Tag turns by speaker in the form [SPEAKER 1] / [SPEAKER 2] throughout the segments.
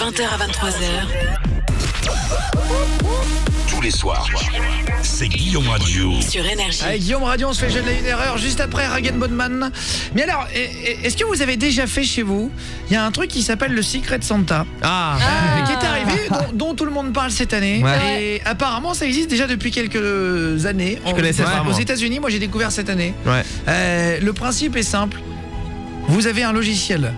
[SPEAKER 1] 20h à 23h.
[SPEAKER 2] Tous les soirs, c'est Guillaume Radio.
[SPEAKER 1] Sur Énergie.
[SPEAKER 3] Avec Guillaume Radio, on se fait jeune une erreur juste après Ragen Bodman. Mais alors, est-ce que vous avez déjà fait chez vous? Il y a un truc qui s'appelle le Secret Santa. Qui est arrivé, dont tout le monde parle cette année.
[SPEAKER 4] Ouais.
[SPEAKER 3] Et apparemment, ça existe déjà depuis quelques années.
[SPEAKER 4] Je connaissais ça,
[SPEAKER 3] aux
[SPEAKER 4] moi.
[SPEAKER 3] États-Unis, moi j'ai découvert cette année.
[SPEAKER 4] Ouais.
[SPEAKER 3] Le principe est simple. Vous avez un logiciel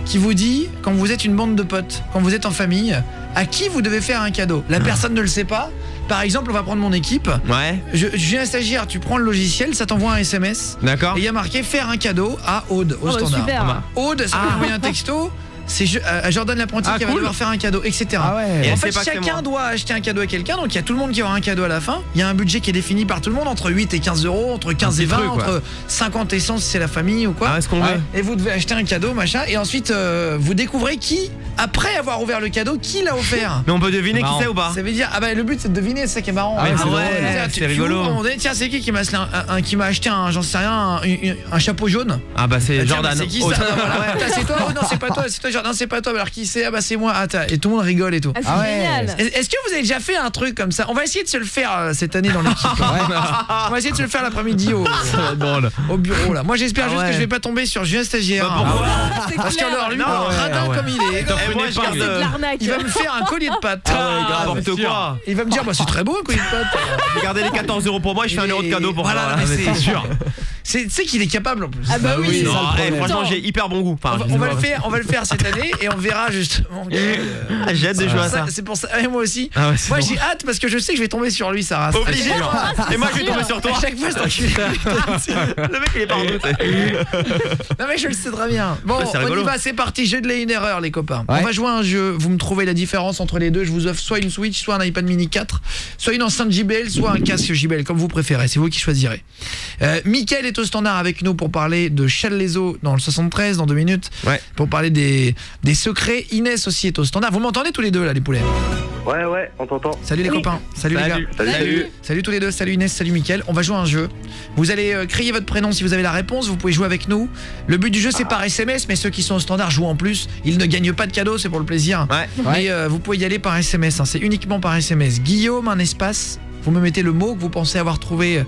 [SPEAKER 3] qui vous dit, quand vous êtes une bande de potes, quand vous êtes en famille, à qui vous devez faire un cadeau. La personne ne le sait pas. Par exemple, on va prendre mon équipe.
[SPEAKER 4] Ouais.
[SPEAKER 3] Je viens un stagiaire, tu prends le logiciel, ça t'envoie un SMS.
[SPEAKER 4] D'accord.
[SPEAKER 3] Et il y a marqué faire un cadeau à Aude, au standard.
[SPEAKER 5] Super.
[SPEAKER 3] Aude, ça peut envoyer un texto. C'est à Jordan l'apprenti qui va devoir faire un cadeau, etc.
[SPEAKER 4] Ah ouais. Et
[SPEAKER 3] En
[SPEAKER 4] elle
[SPEAKER 3] fait,
[SPEAKER 4] sait pas que c'est
[SPEAKER 3] chacun
[SPEAKER 4] moi.
[SPEAKER 3] doit acheter un cadeau à quelqu'un, donc il y a tout le monde qui aura un cadeau à la fin. Il y a un budget qui est défini par tout le monde, entre 8 et 15 euros, entre 15 et 20,
[SPEAKER 4] truc, quoi.
[SPEAKER 3] entre 50 et 100 si c'est la famille ou quoi.
[SPEAKER 4] Ah, est-ce qu'on veut?
[SPEAKER 3] Et vous devez acheter un cadeau, machin, et ensuite vous découvrez qui, après avoir ouvert le cadeau, qui l'a offert.
[SPEAKER 4] Mais on peut deviner qui c'est ou pas?
[SPEAKER 3] Ça veut dire, le but c'est de deviner, c'est ça qui est marrant.
[SPEAKER 4] Ah ouais, c'est
[SPEAKER 3] drôle.
[SPEAKER 4] drôle.
[SPEAKER 3] C'est-à-dire,
[SPEAKER 4] C'est
[SPEAKER 3] tu
[SPEAKER 4] rigolo.
[SPEAKER 3] ouvres, à un moment donné, tiens, c'est qui m'a acheté un, j'en sais rien, un chapeau jaune.
[SPEAKER 4] Ah bah c'est
[SPEAKER 3] Tiens,
[SPEAKER 4] Jordan.
[SPEAKER 3] C'est qui ça?
[SPEAKER 4] Oh,
[SPEAKER 3] Voilà. Putain, c'est toi? Oh non, c'est pas toi, c'est toi Jordan, c'est pas toi. Alors qui c'est? Ah bah c'est moi. Et tout le monde rigole et tout.
[SPEAKER 5] Ah, c'est génial.
[SPEAKER 3] Est-ce que vous avez déjà fait un truc comme ça? On va essayer de se le faire cette année dans l'équipe. On va essayer de se le faire l'après-midi au bureau là. Moi j'espère juste que je vais pas tomber sur Julien Stagiaire. Parce que alors lui, radin comme il est,
[SPEAKER 4] Et moi, je
[SPEAKER 5] C'est
[SPEAKER 4] garde
[SPEAKER 5] de l'arnaque.
[SPEAKER 3] il va me faire un collier de pâtes.
[SPEAKER 4] n'importe quoi.
[SPEAKER 3] Il va me dire bah c'est très beau un collier de pâtes.
[SPEAKER 4] J'ai gardé les 14 euros pour moi et je fais 1 euro de cadeau pour
[SPEAKER 3] voilà,
[SPEAKER 4] toi.
[SPEAKER 3] mais
[SPEAKER 4] C'est sûr.
[SPEAKER 3] Tu sais qu'il est capable en plus.
[SPEAKER 5] Ah bah oui.
[SPEAKER 4] Non,
[SPEAKER 5] ça, le problème.
[SPEAKER 4] franchement j'ai hyper bon goût. Enfin,
[SPEAKER 3] On va le faire cette année et on verra justement.
[SPEAKER 4] j'ai hâte de jouer à ça.
[SPEAKER 3] C'est pour ça. Et moi aussi.
[SPEAKER 4] Ah ouais, c'est
[SPEAKER 3] Moi
[SPEAKER 4] bon.
[SPEAKER 3] j'ai hâte parce que je sais que je vais tomber sur lui, Sarah.
[SPEAKER 4] Obligé. Et moi je vais tomber sur toi.
[SPEAKER 3] À chaque fois, c'est enculé.
[SPEAKER 4] Le mec il est pas en doute.
[SPEAKER 3] Non mais je le sais très bien. Bon,
[SPEAKER 4] Ouais, c'est
[SPEAKER 3] on y
[SPEAKER 4] rigolo.
[SPEAKER 3] va, c'est parti. Jeu de la une erreur, les copains.
[SPEAKER 4] Ouais.
[SPEAKER 3] On va jouer à un jeu. Vous me trouvez la différence entre les deux. Je vous offre soit une Switch, soit un iPad mini 4, soit une enceinte JBL, soit un casque JBL, comme vous préférez. C'est vous qui choisirez. Mickaël est au standard avec nous pour parler de Challes-les-Eaux dans le 73 dans 2 minutes.
[SPEAKER 4] Ouais.
[SPEAKER 3] Pour parler des secrets. Inès aussi est au standard. Vous m'entendez tous les deux là, les poulets?
[SPEAKER 6] Ouais, on t'entend.
[SPEAKER 3] Salut les copains. Salut les gars.
[SPEAKER 4] Salut.
[SPEAKER 3] Salut tous les deux, salut Inès, salut Mickaël. On va jouer à un jeu. Vous allez crier votre prénom si vous avez la réponse, vous pouvez jouer avec nous. Le but du jeu c'est par SMS, mais ceux qui sont au standard jouent en plus. Ils ne gagnent pas de cadeau, c'est pour le plaisir.
[SPEAKER 4] Ouais.
[SPEAKER 3] Mais vous pouvez y aller par SMS, hein. C'est uniquement par SMS. Guillaume, un espace, vous me mettez le mot que vous pensez avoir trouvé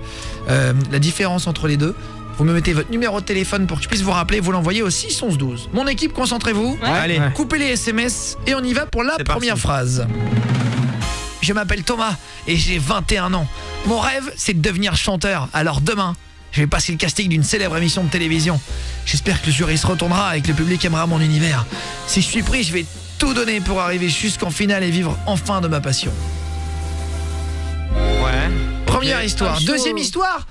[SPEAKER 3] la différence entre les deux. Vous me mettez votre numéro de téléphone pour que je puisse vous rappeler, vous l'envoyez au 61112. Mon équipe, concentrez-vous.
[SPEAKER 5] Ouais.
[SPEAKER 4] Allez.
[SPEAKER 3] Coupez les SMS et on y va pour la
[SPEAKER 4] C'est
[SPEAKER 3] première
[SPEAKER 4] parti.
[SPEAKER 3] phrase. Je m'appelle Thomas et j'ai 21 ans. Mon rêve, c'est de devenir chanteur. Alors demain, je vais passer le casting d'une célèbre émission de télévision. J'espère que le jury se retournera et que le public aimera mon univers. Si je suis pris, je vais tout donner pour arriver jusqu'en finale et vivre enfin de ma passion.
[SPEAKER 4] Ouais.
[SPEAKER 3] Première histoire.
[SPEAKER 5] chaud.
[SPEAKER 3] Deuxième histoire,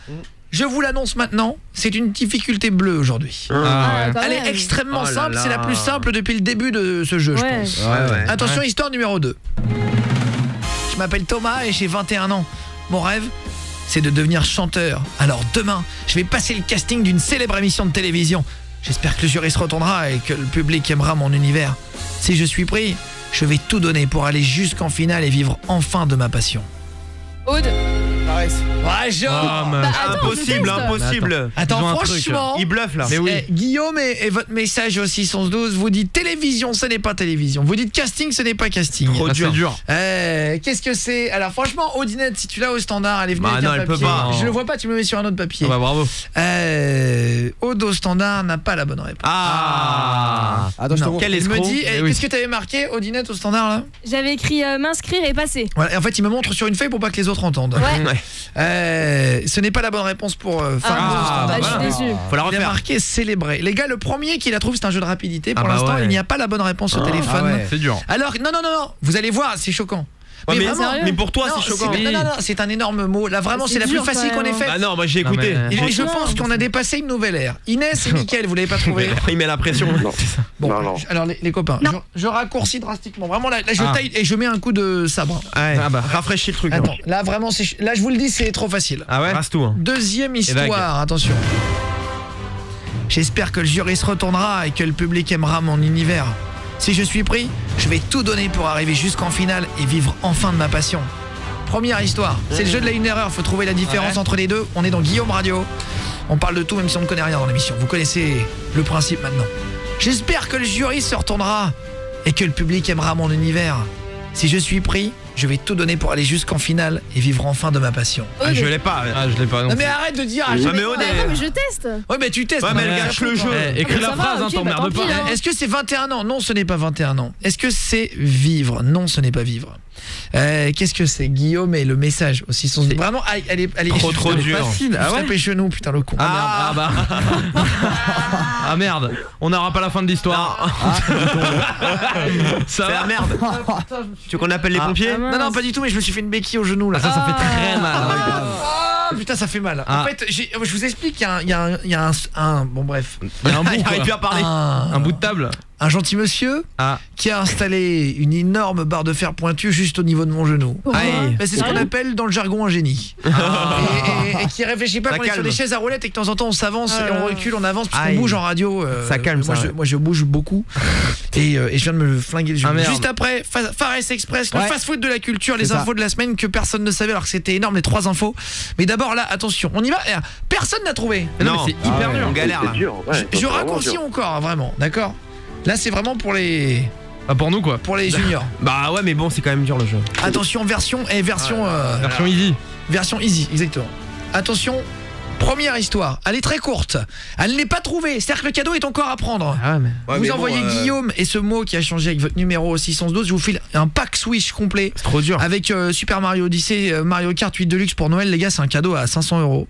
[SPEAKER 3] je vous l'annonce maintenant, c'est une difficulté bleue aujourd'hui.
[SPEAKER 5] Ah, quand
[SPEAKER 3] Elle
[SPEAKER 5] même.
[SPEAKER 3] est extrêmement
[SPEAKER 4] Oh là
[SPEAKER 3] simple,
[SPEAKER 4] là.
[SPEAKER 3] c'est la plus simple depuis le début de ce jeu, je
[SPEAKER 5] Ouais.
[SPEAKER 3] pense.
[SPEAKER 4] Ouais.
[SPEAKER 3] Attention, histoire numéro 2. Je m'appelle Thomas et j'ai 21 ans. Mon rêve, c'est de devenir chanteur. Alors demain, je vais passer le casting d'une célèbre émission de télévision. J'espère que le jury se retournera et que le public aimera mon univers. Si je suis pris, je vais tout donner pour aller jusqu'en finale et vivre enfin de ma passion.
[SPEAKER 5] Aude.
[SPEAKER 3] Ouais, Jean.
[SPEAKER 5] Bah, attends,
[SPEAKER 4] Impossible,
[SPEAKER 5] je teste.
[SPEAKER 4] impossible.
[SPEAKER 3] Attends,
[SPEAKER 4] Ils ont un truc,
[SPEAKER 3] franchement,
[SPEAKER 4] il bluffe là.
[SPEAKER 3] Guillaume et votre message au 612, vous dites télévision, ce n'est pas télévision. Vous dites casting, ce n'est pas casting.
[SPEAKER 4] Trop dur.
[SPEAKER 3] Qu'est-ce que c'est? Alors franchement, Audinette, si tu l'as au standard, elle est venue
[SPEAKER 4] Bah
[SPEAKER 3] avec
[SPEAKER 4] non,
[SPEAKER 3] un
[SPEAKER 4] elle peut
[SPEAKER 3] papier.
[SPEAKER 4] pas.
[SPEAKER 3] Je le vois pas, tu me mets sur un autre papier.
[SPEAKER 4] Bah bravo.
[SPEAKER 3] Aude au standard n'a pas la bonne réponse.
[SPEAKER 4] Ah.
[SPEAKER 7] Attends, je te
[SPEAKER 3] Non.
[SPEAKER 7] montre.
[SPEAKER 4] Quel
[SPEAKER 3] Il me
[SPEAKER 4] escroc.
[SPEAKER 3] dit,
[SPEAKER 4] Eh oui.
[SPEAKER 3] qu'est-ce que t'avais marqué, Audinette au standard là?
[SPEAKER 5] J'avais écrit m'inscrire et passer.
[SPEAKER 3] Voilà, et en fait, il me montre sur une feuille pour pas que les autres entendent.
[SPEAKER 5] Ouais.
[SPEAKER 3] Ce n'est pas la bonne réponse pour Farid au standard.
[SPEAKER 5] Bah, je suis déçue.
[SPEAKER 4] Faut la
[SPEAKER 3] Il a
[SPEAKER 4] refaire.
[SPEAKER 3] marqué célébrer. Les gars, le premier qui la trouve, c'est un jeu de rapidité. Pour
[SPEAKER 4] Ah bah
[SPEAKER 3] l'instant,
[SPEAKER 4] ouais.
[SPEAKER 3] il n'y a pas la bonne réponse au téléphone.
[SPEAKER 7] ouais.
[SPEAKER 4] C'est dur.
[SPEAKER 3] Alors, non, vous allez voir, c'est choquant.
[SPEAKER 4] Ouais, mais,
[SPEAKER 3] vraiment,
[SPEAKER 4] mais pour toi
[SPEAKER 3] Non,
[SPEAKER 4] c'est choquant.
[SPEAKER 3] non, c'est un énorme mot. Là, vraiment, c'est la plus
[SPEAKER 5] dur,
[SPEAKER 3] facile
[SPEAKER 5] quand
[SPEAKER 3] qu'on ait
[SPEAKER 5] même.
[SPEAKER 3] faite.
[SPEAKER 4] Bah non, moi j'ai écouté.
[SPEAKER 3] Et je
[SPEAKER 5] Franchement.
[SPEAKER 3] pense qu'on a dépassé une nouvelle ère. Inès et Mickaël, vous l'avez pas trouvé?
[SPEAKER 4] Il met la pression.
[SPEAKER 3] Bon,
[SPEAKER 6] Non.
[SPEAKER 3] alors les copains, je raccourcis drastiquement. Vraiment, là je
[SPEAKER 4] Ah.
[SPEAKER 3] taille et je mets un coup de sabre.
[SPEAKER 4] Ouais. Rafraîchis le truc.
[SPEAKER 3] Attends, là vraiment, là je vous le dis, c'est trop facile.
[SPEAKER 4] Ah ouais. Rase tout. Hein.
[SPEAKER 3] Deuxième
[SPEAKER 4] vague.
[SPEAKER 3] histoire, attention. J'espère que le jury se retournera et que le public aimera mon univers. Si je suis pris, je vais tout donner pour arriver jusqu'en finale et vivre enfin de ma passion. Première histoire, c'est le jeu de la une erreur, faut trouver la différence entre les deux. On est dans Guillaume Radio. On parle de tout même si on ne connaît rien dans l'émission. Vous connaissez le principe maintenant. J'espère que le jury se retournera et que le public aimera mon univers. Si je suis pris, je vais tout donner pour aller jusqu'en finale et vivre enfin de ma passion.
[SPEAKER 4] Ah, je l'ai pas.
[SPEAKER 1] Ah, je l'ai pas.
[SPEAKER 3] Non mais arrête de dire.
[SPEAKER 4] mais Aude,
[SPEAKER 5] Non, mais je teste.
[SPEAKER 3] Ouais mais tu testes.
[SPEAKER 4] Ouais, mais elle
[SPEAKER 3] Ouais,
[SPEAKER 4] gâche le jeu.
[SPEAKER 1] Écris
[SPEAKER 5] Ça
[SPEAKER 1] la
[SPEAKER 5] va,
[SPEAKER 1] phrase,
[SPEAKER 5] ok,
[SPEAKER 1] t'emmerdes
[SPEAKER 5] bah, tant
[SPEAKER 1] pas.
[SPEAKER 5] pis, hein.
[SPEAKER 3] Est-ce que c'est 21 ans? Non, ce n'est pas 21 ans. Est-ce que c'est vivre? Non, ce n'est pas vivre. Qu'est-ce que c'est? Guillaume et le message aussi sont vraiment elle est
[SPEAKER 4] Trop dur.
[SPEAKER 1] Facile.
[SPEAKER 3] Ah
[SPEAKER 1] Ah ouais.
[SPEAKER 3] ouais, genou, putain le con.
[SPEAKER 1] Ah merde. Ah bah. Ah merde. On n'aura pas la fin de l'histoire. Ça
[SPEAKER 4] C'est la
[SPEAKER 1] va.
[SPEAKER 4] merde. Tu veux qu'on appelle les pompiers?
[SPEAKER 5] Ah,
[SPEAKER 3] Non, pas du tout, mais je me suis fait une béquille au genou là.
[SPEAKER 1] Ah, ça fait très mal.
[SPEAKER 3] Ah, putain, ça fait mal.
[SPEAKER 1] Ah.
[SPEAKER 3] En fait, je vous explique, il y a un bon bref,
[SPEAKER 1] Il y a un bout,
[SPEAKER 4] Il
[SPEAKER 1] quoi.
[SPEAKER 4] arrive plus à parler.
[SPEAKER 1] Un bout de table.
[SPEAKER 3] un gentil monsieur
[SPEAKER 1] Ah.
[SPEAKER 3] qui a installé une énorme barre de fer pointue juste au niveau de mon genou.
[SPEAKER 5] Pourquoi
[SPEAKER 3] Bah, c'est ce qu'on appelle dans le jargon un génie. Et qui réfléchit pas
[SPEAKER 4] Ça
[SPEAKER 3] quand on est sur
[SPEAKER 4] calme.
[SPEAKER 3] des chaises à roulettes et que de temps en temps on s'avance et on recule, on avance parce qu'on
[SPEAKER 4] Aïe.
[SPEAKER 3] bouge en radio.
[SPEAKER 4] Ça calme,
[SPEAKER 3] moi,
[SPEAKER 4] ça, ouais.
[SPEAKER 3] moi je bouge beaucoup et je viens de me flinguer le genou.
[SPEAKER 1] Ah, merde.
[SPEAKER 3] Juste après, Fares Express, le
[SPEAKER 6] Ouais.
[SPEAKER 3] fast-food de la culture, les
[SPEAKER 6] C'est ça.
[SPEAKER 3] infos de la semaine que personne ne savait alors que c'était énorme, les 3 infos. Mais d'abord là, attention, on y va. Personne n'a trouvé.
[SPEAKER 1] Mais non,
[SPEAKER 4] Non.
[SPEAKER 1] mais c'est hyper
[SPEAKER 6] ouais.
[SPEAKER 1] dur.
[SPEAKER 4] On galère là.
[SPEAKER 7] C'est dur, ouais,
[SPEAKER 3] Je
[SPEAKER 7] c'est vraiment
[SPEAKER 3] raccourcis
[SPEAKER 7] dur.
[SPEAKER 3] encore, hein, vraiment, d'accord. Là c'est vraiment pour les
[SPEAKER 1] Pour nous quoi.
[SPEAKER 3] juniors.
[SPEAKER 4] Bah ouais, mais bon, c'est quand même dur le jeu.
[SPEAKER 3] Attention, version
[SPEAKER 1] Version easy.
[SPEAKER 3] version easy, exactement. Attention, première histoire. Elle est très courte. Elle n'est pas trouvée. C'est-à-dire que le cadeau est encore à prendre.
[SPEAKER 1] Ah mais.
[SPEAKER 4] Ouais,
[SPEAKER 3] Vous
[SPEAKER 4] mais bon,
[SPEAKER 3] envoyez Guillaume et ce mot qui a changé avec votre numéro au 612. Je vous file un pack Switch complet
[SPEAKER 4] C'est trop dur.
[SPEAKER 3] avec Super Mario Odyssey, Mario Kart 8 Deluxe pour Noël. Les gars, c'est un cadeau à 500 €.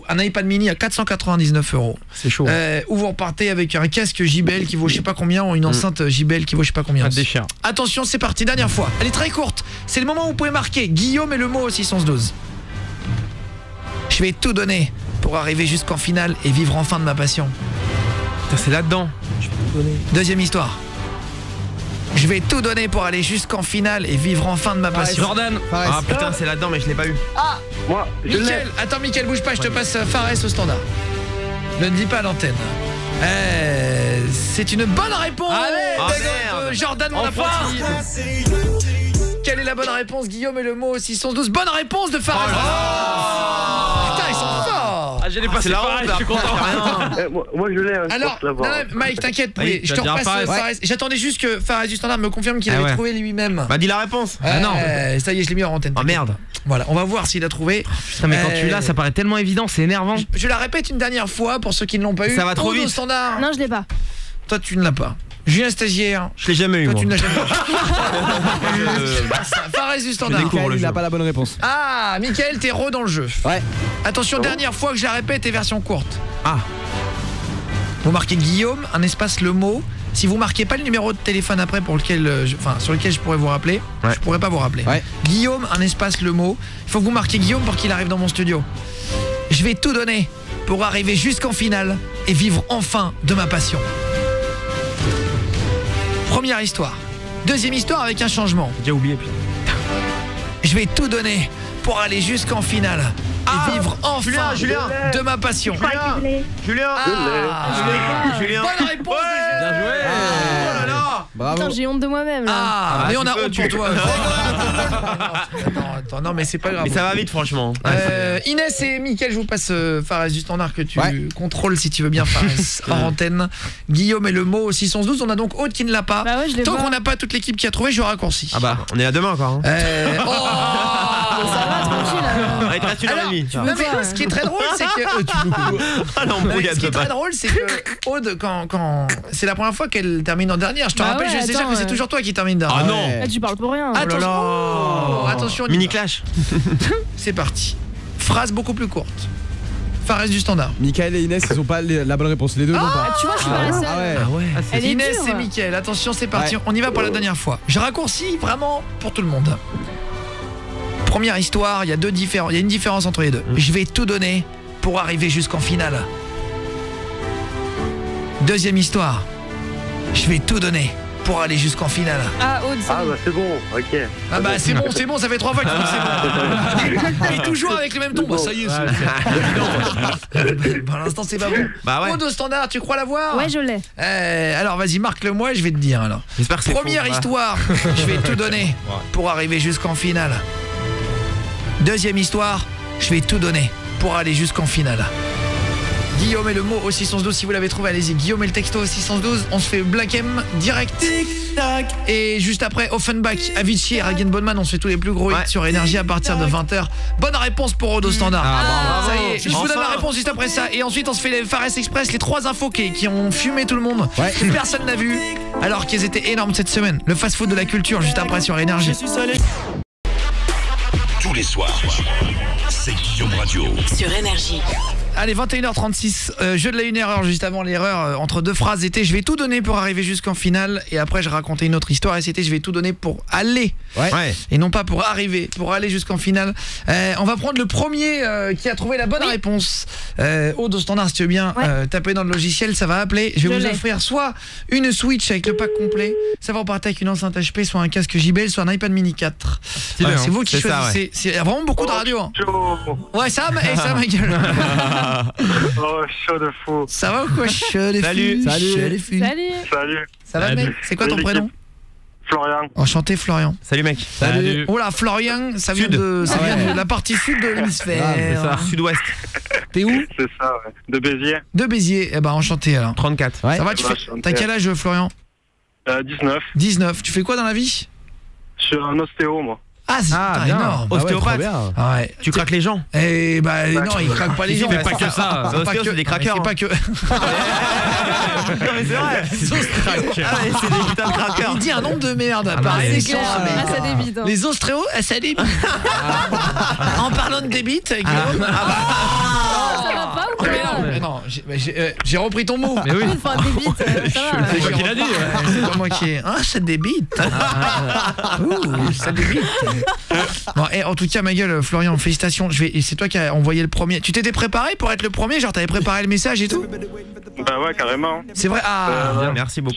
[SPEAKER 3] Un iPad mini à 499 €.
[SPEAKER 4] C'est chaud.
[SPEAKER 3] Ou vous repartez avec un casque JBL qui vaut je sais pas combien ou une enceinte JBL qui vaut je sais pas combien.
[SPEAKER 1] Ça te déchire.
[SPEAKER 3] Attention, c'est parti, dernière fois. Elle est très courte. C'est le moment où vous pouvez marquer Guillaume et le mot au 612. Je vais tout donner pour arriver jusqu'en finale et vivre enfin de ma passion.
[SPEAKER 4] Putain, c'est là-dedans.
[SPEAKER 3] Deuxième histoire. Je vais tout donner pour aller jusqu'en finale et vivre enfin de ma passion.
[SPEAKER 1] Jordan.
[SPEAKER 6] Fares.
[SPEAKER 4] Ah putain, c'est là-dedans, mais je l'ai pas eu.
[SPEAKER 7] Moi, je l'ai.
[SPEAKER 3] Mickaël, attends Mickaël, bouge pas, je te passe Fares au standard. Ne le dis pas à l'antenne. C'est une bonne réponse.
[SPEAKER 1] Allez.
[SPEAKER 4] Ah,
[SPEAKER 3] de
[SPEAKER 4] merde.
[SPEAKER 3] Jordan, mon
[SPEAKER 1] Enfin.
[SPEAKER 3] apprenti. Quelle est la bonne réponse, Guillaume et le mot au 612? Bonne réponse de Fares. Putain, ils sont forts.
[SPEAKER 1] Ah, j'ai les passé
[SPEAKER 4] la
[SPEAKER 1] pareil,
[SPEAKER 4] honte,
[SPEAKER 1] je suis content.
[SPEAKER 7] Moi, je l'ai. Hein, je
[SPEAKER 3] Alors,
[SPEAKER 7] pense l'avoir.
[SPEAKER 3] non, Mike, t'inquiète,
[SPEAKER 1] Oui,
[SPEAKER 3] je
[SPEAKER 1] t'as
[SPEAKER 3] te
[SPEAKER 1] dit un
[SPEAKER 3] repasse
[SPEAKER 1] Fares.
[SPEAKER 3] Fares. J'attendais juste que Fares du standard me confirme qu'il
[SPEAKER 4] Ah
[SPEAKER 3] avait
[SPEAKER 4] ouais.
[SPEAKER 3] trouvé lui-même.
[SPEAKER 4] Bah dis la réponse.
[SPEAKER 1] Ah non.
[SPEAKER 3] Ça y est, je l'ai mis en antenne.
[SPEAKER 4] Oh merde.
[SPEAKER 3] Voilà, on va voir s'il a trouvé.
[SPEAKER 1] Putain, mais quand tu l'as, ça paraît tellement évident, c'est énervant.
[SPEAKER 3] Je la répète une dernière fois pour ceux qui ne l'ont pas eu.
[SPEAKER 4] Ça va trop
[SPEAKER 3] Aude au
[SPEAKER 4] vite.
[SPEAKER 3] standard.
[SPEAKER 5] Non, je l'ai pas.
[SPEAKER 3] Toi, tu ne l'as pas. Julien Stagiaire.
[SPEAKER 4] Je l'ai jamais eu.
[SPEAKER 3] Toi,
[SPEAKER 4] Moi.
[SPEAKER 3] tu ne l'as jamais eu. Fares du standard.
[SPEAKER 4] découvre.
[SPEAKER 6] Mickaël,
[SPEAKER 4] le
[SPEAKER 6] il n'a
[SPEAKER 4] jeu.
[SPEAKER 6] pas la bonne réponse.
[SPEAKER 3] Ah, Mickaël, t'es dans le jeu.
[SPEAKER 6] Ouais.
[SPEAKER 3] Attention, dernière fois que je la répète et version courte.
[SPEAKER 4] Ah.
[SPEAKER 3] Vous marquez Guillaume, un espace le mot. Si vous marquez pas le numéro de téléphone après pour lequel sur lequel je pourrais vous rappeler,
[SPEAKER 4] Ouais.
[SPEAKER 3] je pourrais pas vous rappeler.
[SPEAKER 6] Ouais.
[SPEAKER 3] Guillaume, un espace le mot. Il faut que vous marquiez Guillaume pour qu'il arrive dans mon studio. Je vais tout donner pour arriver jusqu'en finale et vivre enfin de ma passion. Première histoire. Deuxième histoire avec un changement.
[SPEAKER 4] J'ai déjà oublié. Putain.
[SPEAKER 3] Je vais tout donner pour aller jusqu'en finale et vivre enfin
[SPEAKER 4] Julien.
[SPEAKER 3] de ma passion.
[SPEAKER 4] Julien. Julien.
[SPEAKER 3] Bonne réponse de
[SPEAKER 1] Bien joué.
[SPEAKER 4] Oh là là.
[SPEAKER 6] Bravo.
[SPEAKER 5] Putain, j'ai honte de moi-même là.
[SPEAKER 3] Ah, mais on a
[SPEAKER 4] tu peux,
[SPEAKER 3] honte pour
[SPEAKER 4] tu-
[SPEAKER 3] toi. Non, mais c'est pas grave.
[SPEAKER 4] Mais ça va vite, franchement.
[SPEAKER 3] Inès et Mickaël, je vous passe Fares du standard que tu
[SPEAKER 6] Ouais.
[SPEAKER 3] contrôles si tu veux bien, Fares, hors antenne. Guillaume et le mot au 612. On a donc Aude qui ne l'a pas.
[SPEAKER 5] Bah ouais, je l'ai
[SPEAKER 3] Tant
[SPEAKER 5] pas.
[SPEAKER 3] qu'on n'a pas toute l'équipe qui a trouvé, je raccourcis.
[SPEAKER 4] Ah bah, on est à demain encore. Hein.
[SPEAKER 3] Oh
[SPEAKER 5] Ça va, tranquille alors.
[SPEAKER 4] Il te reste une heure et
[SPEAKER 3] Alors,
[SPEAKER 4] demie.
[SPEAKER 3] non, mais ce qui est très drôle, c'est que
[SPEAKER 4] Ah non,
[SPEAKER 3] ce qui est très drôle, c'est que Aude, quand c'est la première fois qu'elle termine en dernière. Je te
[SPEAKER 5] Bah
[SPEAKER 3] rappelle,
[SPEAKER 5] ouais,
[SPEAKER 3] je sais déjà
[SPEAKER 5] attends,
[SPEAKER 3] que c'est toujours toi qui termine dernière.
[SPEAKER 4] Ah non.
[SPEAKER 5] Ah, tu parles pour rien.
[SPEAKER 3] Attention,
[SPEAKER 4] Oh.
[SPEAKER 3] attention, on y
[SPEAKER 4] Mini
[SPEAKER 3] va.
[SPEAKER 4] clash.
[SPEAKER 3] C'est parti. Phrase beaucoup plus courte. Fares du standard.
[SPEAKER 6] Mickaël et Inès, ils ont pas la bonne réponse. Les deux n'ont pas.
[SPEAKER 5] Ah, tu vois, je suis pas la seule.
[SPEAKER 6] Ah ouais.
[SPEAKER 4] ouais.
[SPEAKER 5] Elle est
[SPEAKER 3] Inès
[SPEAKER 5] dure.
[SPEAKER 3] et Mickaël, attention, c'est parti.
[SPEAKER 6] Ouais.
[SPEAKER 3] On y va pour la dernière fois. Je raccourcis vraiment pour tout le monde. Première histoire, il y a une différence entre les deux. Je vais tout donner pour arriver jusqu'en finale. Deuxième histoire. Je vais tout donner pour aller jusqu'en finale.
[SPEAKER 5] Ah, Aude, c'est
[SPEAKER 7] Ah,
[SPEAKER 5] bon.
[SPEAKER 7] bah c'est bon, ok.
[SPEAKER 3] Ah bah c'est bon, ça fait 3 fois qu'il dit que c'est bon. Et toujours avec le même ton. Bah ça y est, c'est pour l'instant c'est pas bon.
[SPEAKER 4] Bah ouais.
[SPEAKER 3] Aude au standard, tu crois l'avoir?
[SPEAKER 5] Ouais, je l'ai.
[SPEAKER 3] Alors vas-y, marque-le moi et je vais te dire alors.
[SPEAKER 4] J'espère que c'est
[SPEAKER 3] Première
[SPEAKER 4] faux.
[SPEAKER 3] histoire, je vais tout donner pour arriver jusqu'en finale. Deuxième histoire, je vais tout donner pour aller jusqu'en finale. Guillaume et le mot au 612 si vous l'avez trouvé, allez-y. Guillaume et le texto au 612. On se fait Black M direct. Et juste après, Offenbach, Avicii et Ragen Bonman, on se fait tous les plus gros hits sur Énergie à partir de 20h. Bonne réponse pour Odo Standard.
[SPEAKER 4] bravo.
[SPEAKER 3] Ça y est, je vous donne la réponse juste après ça. Et ensuite, on se fait les Fares Express, les 3 infos qui ont fumé tout le monde. Que personne n'a vu, alors qu'ils étaient énormes cette semaine. Le fast-food de la culture, juste après sur Énergie.
[SPEAKER 2] Tous les soirs, c'est Guillaume Radio.
[SPEAKER 8] Sur Énergie.
[SPEAKER 3] Allez, 21h36, jeu de la 1 erreur juste avant l'erreur, entre deux phrases était je vais tout donner pour arriver jusqu'en finale et après je racontais une autre histoire et c'était je vais tout donner pour aller et non pas pour arriver, pour aller jusqu'en finale. On va prendre le premier qui a trouvé la bonne réponse. Aude au standard si tu veux bien taper dans le logiciel, ça va appeler. Je vais vous offrir soit une Switch avec le pack complet, ça va repartir avec une enceinte HP, soit un casque JBL, soit un iPad mini 4. C'est vous qui choisissez. C'est vraiment beaucoup de radio. Ouais, Sam et Sam ma gueule.
[SPEAKER 7] Oh, chaud de fou.
[SPEAKER 3] Ça va ou quoi? Salut.
[SPEAKER 5] Salut. Ça va,
[SPEAKER 3] mec? C'est quoi ton prénom?
[SPEAKER 7] Florian.
[SPEAKER 3] Enchanté, Florian.
[SPEAKER 4] Salut mec.
[SPEAKER 1] Salut.
[SPEAKER 3] Oh là, Florian, ça vient de la partie sud de l'hémisphère.
[SPEAKER 4] C'est ça. Sud-ouest.
[SPEAKER 3] T'es où?
[SPEAKER 7] C'est ça, ouais. De Béziers.
[SPEAKER 3] De Béziers. Eh ben, enchanté alors.
[SPEAKER 4] 34.
[SPEAKER 3] Ça va, t'as quel âge, Florian?
[SPEAKER 7] 19.
[SPEAKER 3] 19. Tu fais quoi dans la vie?
[SPEAKER 7] Je suis un ostéo, moi.
[SPEAKER 3] Ah, c'est énorme.
[SPEAKER 4] Ostéopathe.
[SPEAKER 3] Ouais.
[SPEAKER 4] Tu craques les gens?
[SPEAKER 3] Eh bah non, il craque pas les gens.
[SPEAKER 1] Il fait pas que ça.
[SPEAKER 4] Ostéo, c'est des craqueurs.
[SPEAKER 3] C'est pas que.
[SPEAKER 4] Non mais c'est vrai.
[SPEAKER 3] Les os craqueurs.
[SPEAKER 4] C'est des putains de craqueurs.
[SPEAKER 3] Il dit un nombre de merde.
[SPEAKER 5] C'est clair. Ça débite.
[SPEAKER 3] Les ostéos, ça débite. En parlant de débite, Guillaume.
[SPEAKER 5] Ça va pas ou quoi?
[SPEAKER 3] Mais non, j'ai repris ton mot.
[SPEAKER 1] Mais oui.
[SPEAKER 5] Enfin, débite, ça va.
[SPEAKER 1] C'est toi qui l'as dit.
[SPEAKER 3] C'est pas moi qui ai. Ah, ça débite. Ouh, ça débite. Bon, et en tout cas, ma gueule, Florian, félicitations. C'est toi qui as envoyé le premier. Tu t'étais préparé pour être le premier? Genre, t'avais préparé le message et tout?
[SPEAKER 7] Bah ouais, carrément.
[SPEAKER 3] C'est vrai.
[SPEAKER 4] Bien, merci beaucoup.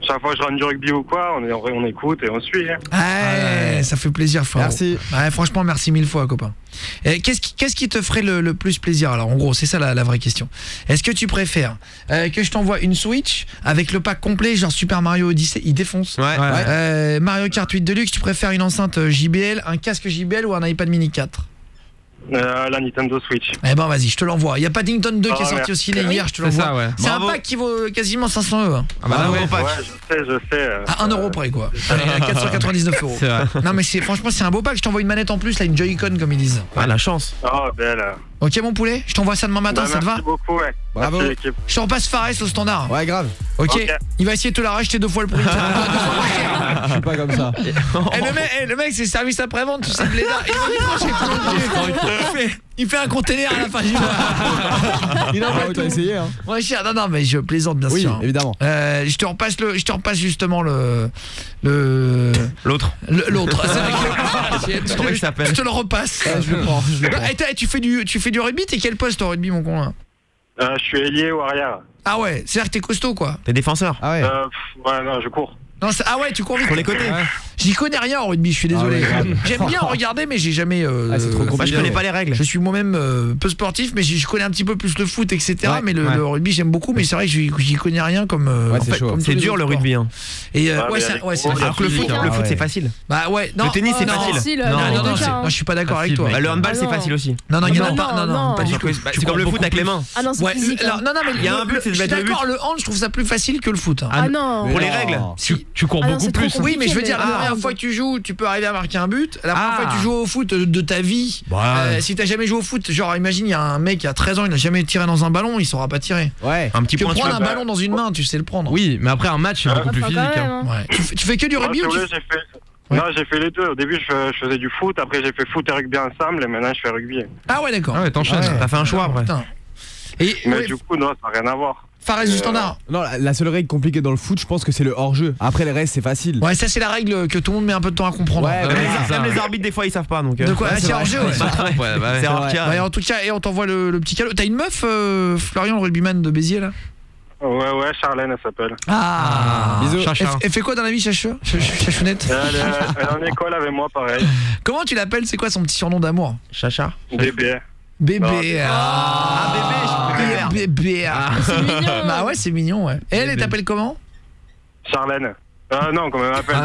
[SPEAKER 7] Chaque fois que je rentre du rugby ou quoi, on écoute et on suit.
[SPEAKER 3] Ouais, ça fait plaisir, Florian.
[SPEAKER 6] Merci.
[SPEAKER 3] Ouais, franchement, merci 1000 fois, copain. Qu'est-ce qui te ferait le plus plaisir? Alors, en gros, c'est ça la vraie question. Est-ce que tu préfères que je t'envoie une Switch avec le pack complet, genre Super Mario Odyssey, il défonce. Mario Kart 8 Deluxe, tu préfères une enceinte JBL, un casque JBL ou un iPad mini 4?
[SPEAKER 7] La Nintendo Switch.
[SPEAKER 3] Eh ben vas-y, je te l'envoie. Il y a Paddington 2 qui est sorti au ciné hier, je te l'envoie.
[SPEAKER 1] Ça, ouais.
[SPEAKER 3] C'est un pack qui vaut quasiment 500 €.
[SPEAKER 1] Ah bah là, ouais.
[SPEAKER 7] Je sais.
[SPEAKER 3] À 1 € près quoi. À 499 €.
[SPEAKER 1] C'est vrai.
[SPEAKER 3] Non mais franchement c'est un beau pack, je t'envoie une manette en plus, là une Joy-Con comme ils disent.
[SPEAKER 4] Ah la chance.
[SPEAKER 7] Oh belle.
[SPEAKER 3] Ok mon poulet, je t'envoie ça demain matin, ça te va?
[SPEAKER 7] Merci beaucoup, ouais.
[SPEAKER 6] Bravo.
[SPEAKER 7] Merci, l'équipe.
[SPEAKER 3] Je te repasse Fares au standard.
[SPEAKER 6] Ouais, grave.
[SPEAKER 3] Ok. Il va essayer de te la racheter 2 fois le prix.
[SPEAKER 6] Je suis pas comme ça.
[SPEAKER 3] Le mec c'est service après-vente, tu sais le blédard. Il fait un container à la fin du mois.
[SPEAKER 6] Il a pas essayé hein.
[SPEAKER 3] Ouais cher, non mais je plaisante bien
[SPEAKER 6] sûr.
[SPEAKER 3] Oui,
[SPEAKER 6] évidemment.
[SPEAKER 3] Je te repasse justement
[SPEAKER 4] l'autre.
[SPEAKER 3] L'autre.
[SPEAKER 4] Comment il s'appelle?
[SPEAKER 3] Je te le repasse.
[SPEAKER 6] Je le prends.
[SPEAKER 3] Tu fais du rugby, t'es quel poste au rugby mon con là?
[SPEAKER 7] Je suis ailier ou arrière.
[SPEAKER 3] Ah ouais, c'est-à-dire que t'es costaud quoi.
[SPEAKER 4] T'es défenseur?
[SPEAKER 6] Ah ouais.
[SPEAKER 7] Ouais, non, je cours.
[SPEAKER 3] Non, ah ouais, tu cours vite.
[SPEAKER 4] Pour les côtés.
[SPEAKER 3] J'y connais rien en rugby, je suis désolé.
[SPEAKER 6] Ah ouais,
[SPEAKER 3] J'aime bien regarder, mais j'ai jamais.
[SPEAKER 6] C'est trop compliqué.
[SPEAKER 4] Moi je connais pas les règles.
[SPEAKER 3] Je suis moi-même peu sportif, mais je connais un petit peu plus le foot, etc. Mais le rugby, j'aime beaucoup, mais c'est vrai que j'y connais rien comme.
[SPEAKER 6] Ouais, c'est chaud.
[SPEAKER 4] C'est dur le rugby. Hein.
[SPEAKER 3] Et
[SPEAKER 7] c'est
[SPEAKER 4] alors que le foot c'est facile.
[SPEAKER 3] Bah ouais, non.
[SPEAKER 4] Le tennis c'est facile.
[SPEAKER 3] Non, je suis pas d'accord avec toi.
[SPEAKER 4] Le handball c'est facile aussi.
[SPEAKER 3] Non, il y en a pas. Non, pas du tout.
[SPEAKER 4] C'est comme le foot avec les mains.
[SPEAKER 5] Ah non, c'est physique.
[SPEAKER 3] Non, mais
[SPEAKER 4] il y a un but, c'est de mettre le but.
[SPEAKER 3] D'accord, le hand, je trouve ça plus facile que le foot.
[SPEAKER 5] Ah non.
[SPEAKER 4] Pour les règles.
[SPEAKER 1] Tu cours beaucoup plus.
[SPEAKER 3] Oui, mais je veux dire, la première fois que tu joues, tu peux arriver à marquer un but. La première fois que tu joues au foot de ta vie, si t'as jamais joué au foot, genre imagine, il y a un mec qui a 13 ans, il n'a jamais tiré dans un ballon, il saura pas tirer.
[SPEAKER 6] Ouais.
[SPEAKER 4] Un petit
[SPEAKER 3] Tu
[SPEAKER 4] point.
[SPEAKER 3] prends un ballon dans une main, tu sais le prendre.
[SPEAKER 1] Oui, mais après un match, c'est beaucoup plus physique.
[SPEAKER 3] Ouais. Tu fais que du rugby ou
[SPEAKER 7] Non, j'ai fait les deux. Au début, je faisais du foot. Après, j'ai fait foot et rugby ensemble. Et maintenant, je fais rugby.
[SPEAKER 3] Ah ouais, d'accord.
[SPEAKER 1] Ah ouais, t'enchaînes.
[SPEAKER 3] Ouais.
[SPEAKER 4] T'as fait un choix après.
[SPEAKER 7] Mais du coup, non, ça n'a rien à voir.
[SPEAKER 3] Fares du standard.
[SPEAKER 6] Non, la seule règle compliquée dans le foot, je pense que c'est le hors-jeu. Après, les restes, c'est facile.
[SPEAKER 3] Ouais, ça, c'est la règle que tout le monde met un peu de temps à comprendre.
[SPEAKER 6] Ouais,
[SPEAKER 4] Même les arbitres, des fois, ils savent pas. Donc,
[SPEAKER 3] de quoi? C'est hors-jeu, ouais.
[SPEAKER 4] C'est hors-jeu.
[SPEAKER 3] En tout cas, et on t'envoie le petit cadeau. T'as une meuf, Florian, le rugbyman de Béziers, là?
[SPEAKER 7] Ouais, Charlène, elle s'appelle.
[SPEAKER 3] Ah,
[SPEAKER 6] bisous.
[SPEAKER 3] Elle fait quoi dans la vie, Chachounette?
[SPEAKER 7] Elle est en école avec moi, pareil.
[SPEAKER 3] Comment tu l'appelles? C'est quoi son petit surnom d'amour?
[SPEAKER 4] Chacha.
[SPEAKER 7] Bébé.
[SPEAKER 3] Bébé.
[SPEAKER 4] Bébé,
[SPEAKER 3] Bébé.
[SPEAKER 5] C'est mignon.
[SPEAKER 3] Bah ouais, c'est mignon, ouais. Et elle t'appelle comment?
[SPEAKER 7] Charlène. Non, comment elle m'appelle?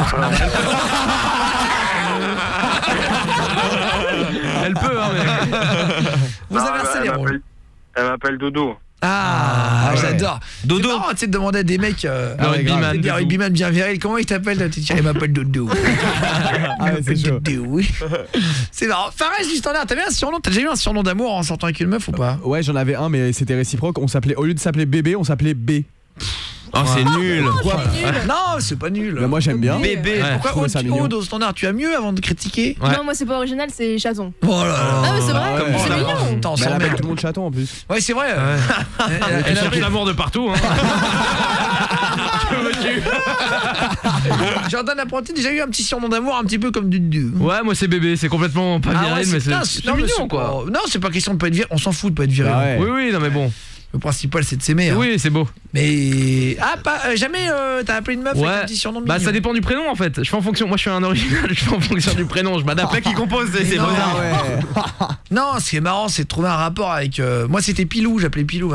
[SPEAKER 1] Elle peut, hein, mais.
[SPEAKER 3] Vous inversez les rôles.
[SPEAKER 7] Elle m'appelle Doudou.
[SPEAKER 3] Ah,
[SPEAKER 6] ouais.
[SPEAKER 3] j'adore.
[SPEAKER 4] Dodo.
[SPEAKER 3] C'est marrant, tu sais, de demander à des mecs
[SPEAKER 1] rugbyman.
[SPEAKER 3] des rugbyman bien virils, comment il t'appelle toi? Il m'appelle Dodo.
[SPEAKER 6] Ah ouais, c'est chaud.
[SPEAKER 3] Dodo, oui. C'est marrant. Fares du standard, t'as déjà eu un surnom d'amour en sortant avec une meuf ou pas?
[SPEAKER 6] Ouais, j'en avais un, mais c'était réciproque. On s'appelait, au lieu de s'appeler bébé, on s'appelait B.
[SPEAKER 4] Oh, c'est nul.
[SPEAKER 6] Pourquoi?
[SPEAKER 3] Non, c'est pas nul.
[SPEAKER 6] Bah, moi j'aime bien.
[SPEAKER 4] Bébé.
[SPEAKER 1] Ouais.
[SPEAKER 3] Pourquoi
[SPEAKER 6] trouvais ça mignon.
[SPEAKER 3] Aude au standard, tu as mieux avant de critiquer?
[SPEAKER 1] Ouais.
[SPEAKER 5] Non, moi c'est pas original, c'est chaton.
[SPEAKER 3] Oh là là.
[SPEAKER 5] Ah, mais c'est vrai,
[SPEAKER 6] ouais.
[SPEAKER 5] c'est
[SPEAKER 3] Oh,
[SPEAKER 5] mignon.
[SPEAKER 3] Attends, on
[SPEAKER 6] Mais elle
[SPEAKER 3] s'en
[SPEAKER 6] appelle
[SPEAKER 3] met.
[SPEAKER 6] tout le monde chaton en plus.
[SPEAKER 3] Ouais, c'est vrai.
[SPEAKER 1] Elle cherche l'amour de partout. Hein.
[SPEAKER 3] Jordan Apprenti, déjà eu un petit surnom d'amour un petit peu comme du.
[SPEAKER 1] Ouais, moi c'est bébé, c'est complètement pas viril, mais c'est mignon quoi.
[SPEAKER 3] Non, c'est pas question de pas être viril, on s'en fout de pas être viril.
[SPEAKER 6] Ah ouais.
[SPEAKER 1] Oui, oui, non mais bon.
[SPEAKER 3] Le principal c'est de s'aimer. Hein.
[SPEAKER 1] Oui, c'est beau.
[SPEAKER 3] Mais jamais t'as appelé une meuf avec un petit surnom mignon.
[SPEAKER 1] Bah ça dépend du prénom en fait. Je fais en fonction. Moi je suis un original. Je fais en fonction du prénom. Je m'adapte.
[SPEAKER 4] Après qui compose, c'est
[SPEAKER 3] Non.
[SPEAKER 4] bizarre.
[SPEAKER 6] Ouais.
[SPEAKER 3] Non, ce qui est marrant, c'est de trouver un rapport avec. Moi, c'était Pilou. J'appelais Pilou.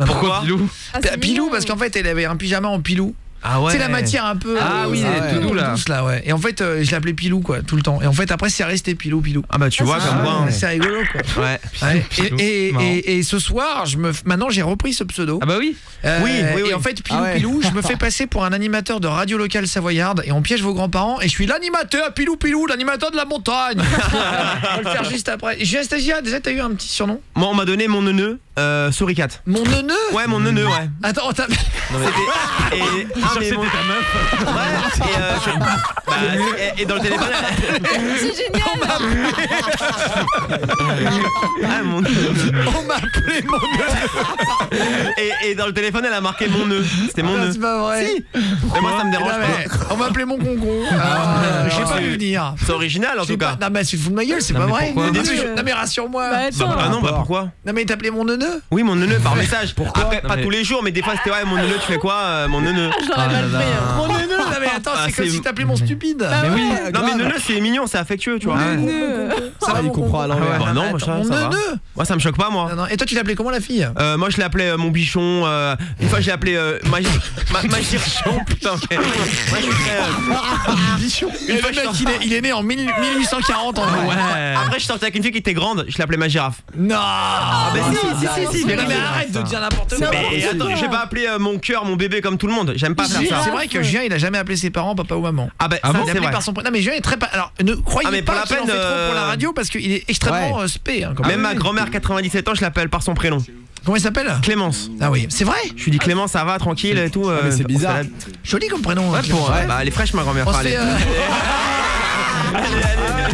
[SPEAKER 1] Pourquoi Pilou?
[SPEAKER 5] Ah, c'est
[SPEAKER 3] Pilou
[SPEAKER 5] mignon.
[SPEAKER 3] parce qu'en fait, elle avait un pyjama en pilou.
[SPEAKER 4] Ah ouais.
[SPEAKER 3] C'est la matière un peu.
[SPEAKER 1] Ah oui,
[SPEAKER 6] ouais.
[SPEAKER 1] tout doux là.
[SPEAKER 3] douce, là, ouais. Et en fait, je l'appelais Pilou quoi, tout le temps. Et en fait, après, c'est resté Pilou.
[SPEAKER 4] Ah bah tu vois
[SPEAKER 5] Ah,
[SPEAKER 4] comme
[SPEAKER 5] c'est
[SPEAKER 4] moi. hein.
[SPEAKER 3] C'est rigolo quoi.
[SPEAKER 4] Ouais.
[SPEAKER 3] Ouais.
[SPEAKER 1] Pilou,
[SPEAKER 3] Et,
[SPEAKER 1] marrant.
[SPEAKER 3] et ce soir, maintenant j'ai repris ce pseudo.
[SPEAKER 1] Ah bah oui.
[SPEAKER 4] Oui.
[SPEAKER 3] Et en fait, Pilou,
[SPEAKER 6] Ah ouais.
[SPEAKER 3] Pilou, je me fais passer pour un animateur de radio locale savoyarde et on piège vos grands-parents et je suis l'animateur Pilou Pilou, l'animateur de la montagne. On va le faire juste après. J'ai Anastasia, déjà t'as eu un petit surnom?
[SPEAKER 4] Moi on m'a donné mon neuneu, Souricat.
[SPEAKER 3] Mon neuneu?
[SPEAKER 4] Ouais, mon neuneu, ouais.
[SPEAKER 3] Attends, t'as...
[SPEAKER 4] C'était mais ta meuf. Ouais, et dans le téléphone.
[SPEAKER 5] C'est génial.
[SPEAKER 4] Ah, mon neuneu.
[SPEAKER 3] On m'a appelé mon neuneu.
[SPEAKER 4] Et dans le téléphone, elle a marqué mon nœud. C'était mon
[SPEAKER 3] Non,
[SPEAKER 4] nœud.
[SPEAKER 3] c'est pas vrai.
[SPEAKER 4] Si. Mais moi ça me dérange
[SPEAKER 3] Non, mais
[SPEAKER 4] pas.
[SPEAKER 3] on m'a appelé mon concon. J'ai pas vu venir.
[SPEAKER 4] C'est original en
[SPEAKER 3] J'ai
[SPEAKER 4] tout
[SPEAKER 3] pas...
[SPEAKER 4] cas.
[SPEAKER 3] Non mais tu te fous de ma gueule, c'est
[SPEAKER 1] Non,
[SPEAKER 3] pas
[SPEAKER 1] mais
[SPEAKER 3] vrai.
[SPEAKER 1] pourquoi
[SPEAKER 3] Non mais rassure-moi.
[SPEAKER 5] Bah, attends.
[SPEAKER 4] Ah non, bah pourquoi?
[SPEAKER 3] Non mais t'appelais mon neuneu?
[SPEAKER 4] Oui, mon neuneu par message. Après,
[SPEAKER 1] Non,
[SPEAKER 4] pas
[SPEAKER 1] mais-
[SPEAKER 4] tous les jours, mais des fois c'était ouais, mon neuneu, tu fais quoi, mon neuneu?
[SPEAKER 5] Je l'aurais mal
[SPEAKER 1] là
[SPEAKER 5] pris.
[SPEAKER 1] là.
[SPEAKER 5] hein.
[SPEAKER 3] Mon neuneu? Non mais attends,
[SPEAKER 4] Ah,
[SPEAKER 3] c'est comme
[SPEAKER 4] c'est-
[SPEAKER 3] si t'appelais mon stupide.
[SPEAKER 5] Bah ouais.
[SPEAKER 4] Non, mais neuneu, c'est mignon, c'est affectueux, tu vois.
[SPEAKER 3] Ça va,
[SPEAKER 6] il
[SPEAKER 3] mon
[SPEAKER 6] comprend à
[SPEAKER 3] concon?
[SPEAKER 6] l'envers.
[SPEAKER 4] Bah non,
[SPEAKER 3] Attends,
[SPEAKER 4] moi, ça
[SPEAKER 3] mon
[SPEAKER 4] va.
[SPEAKER 3] neuneu?
[SPEAKER 4] Moi ça me choque pas, moi.
[SPEAKER 3] Non, non. Et toi tu l'appelais comment la fille?
[SPEAKER 4] Moi je l'ai appelé mon bichon. Une fois je l'ai appelé Magirchon. Putain, ok. Moi je suis très.
[SPEAKER 3] Bichon. Et
[SPEAKER 4] Une
[SPEAKER 3] le
[SPEAKER 4] fois,
[SPEAKER 3] mec
[SPEAKER 4] je
[SPEAKER 3] il est né en 1840 en vrai.
[SPEAKER 1] Ouais.
[SPEAKER 4] Après je sortais avec une fille qui était grande, je l'appelais ma girafe.
[SPEAKER 3] Non.
[SPEAKER 4] bah si,
[SPEAKER 3] Mais
[SPEAKER 4] mais
[SPEAKER 3] non, mais arrête de dire n'importe quoi.
[SPEAKER 4] Mais attends, j'ai pas appelé mon cœur, mon bébé comme tout le monde. J'aime pas faire ça.
[SPEAKER 3] C'est vrai que Julien il a jamais appelé ses parents papa ou maman.
[SPEAKER 4] Ah bah
[SPEAKER 1] Ah
[SPEAKER 4] ça
[SPEAKER 1] bon
[SPEAKER 3] Il a
[SPEAKER 4] c'est
[SPEAKER 3] appelé
[SPEAKER 4] vrai.
[SPEAKER 3] par son prénom. Non mais Julien est très alors ne croyez
[SPEAKER 4] Ah, mais pour
[SPEAKER 3] pas
[SPEAKER 4] la
[SPEAKER 3] qu'il en
[SPEAKER 4] peine,
[SPEAKER 3] fait trop pour la radio parce qu'il est extrêmement spé hein, quand
[SPEAKER 4] Même
[SPEAKER 3] même.
[SPEAKER 4] ma grand-mère 97 ans, je l'appelle par son prénom.
[SPEAKER 3] Comment il s'appelle?
[SPEAKER 4] Clémence.
[SPEAKER 3] Ah oui, c'est vrai.
[SPEAKER 4] Je lui dis Clémence, ça va, tranquille et tout.
[SPEAKER 6] mais c'est bizarre.
[SPEAKER 3] Joli comme prénom.
[SPEAKER 4] Ouais,
[SPEAKER 3] hein,
[SPEAKER 4] pour,
[SPEAKER 3] Clément.
[SPEAKER 4] bah, elle est fraîche ma grand-mère.
[SPEAKER 3] On se
[SPEAKER 4] Enfin,
[SPEAKER 3] fait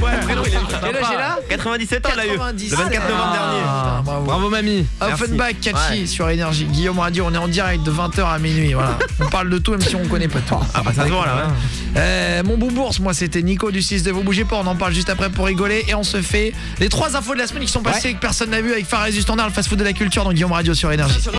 [SPEAKER 4] ouais, le prénom, il est
[SPEAKER 3] Quel âge elle a?
[SPEAKER 4] 97 ans, elle a eu.
[SPEAKER 3] 97.
[SPEAKER 4] Le 24 novembre dernier.
[SPEAKER 3] Ah, bravo.
[SPEAKER 1] Bravo mamie.
[SPEAKER 3] Offenbach, catchy sur Énergie. Guillaume Radio, on est en direct de 20h à minuit. Voilà. On parle de tout même si on connaît pas tout.
[SPEAKER 4] Ah bah ça se voit là, ouais.
[SPEAKER 3] Mon boubours, moi c'était Nico du 6 de Vous bougez pas, on en parle juste après pour rigoler. Et on se fait les 3 infos de la semaine qui sont passées et que personne n'a vu avec Fares du Standard, le fast-food de la culture dans Guillaume Radio sur Énergie.